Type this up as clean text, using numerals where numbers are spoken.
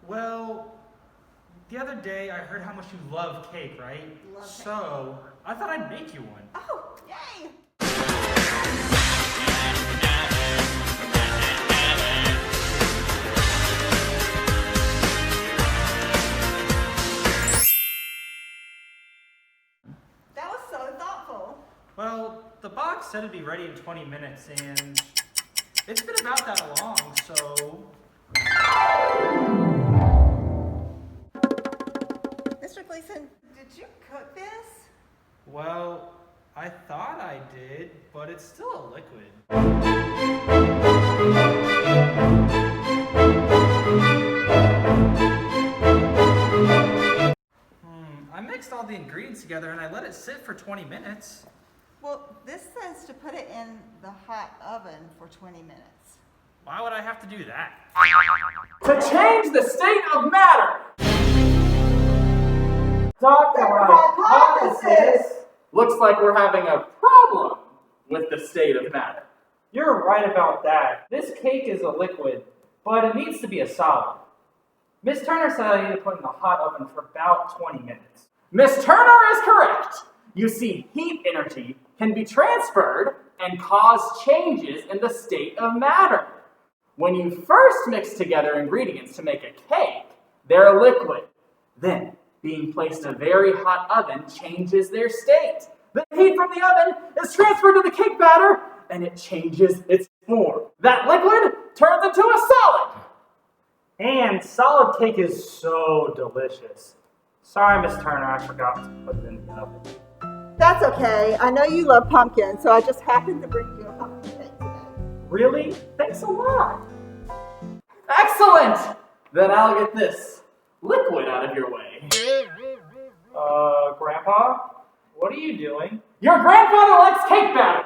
Well, the other day I heard how much you love cake, right? Love cake. So, I thought I'd make you one. Oh, yay! That was so thoughtful. Well, the box said it'd be ready in 20 minutes, and it's been about that long, so... Mr. Gleason, did you cook this? Well, I thought I did, but it's still a liquid. I mixed all the ingredients together and I let it sit for 20 minutes. Well, this says to put it in the hot oven for 20 minutes. Why would I have to do that? To change the state of matter. Dr. Hypothesis! Looks like we're having a problem with the state of matter. You're right about that. This cake is a liquid, but it needs to be a solid. Miss Turner said I need to put it in the hot oven for about 20 minutes. Miss Turner is correct. You see, heat energy can be transferred and cause changes in the state of matter. When you first mix together ingredients to make a cake, they're a liquid. Then, being placed in a very hot oven changes their state. The heat from the oven is transferred to the cake batter, and it changes its form. That liquid turns into a solid. And solid cake is so delicious. Sorry, Miss Turner, I forgot to put it in the oven. That's okay. I know you love pumpkin, so I just happened to bring you a pumpkin cake today. Really? Thanks a lot. Excellent! Then I'll get this liquid out of your way. Grandpa? What are you doing? Your grandfather likes cake batter.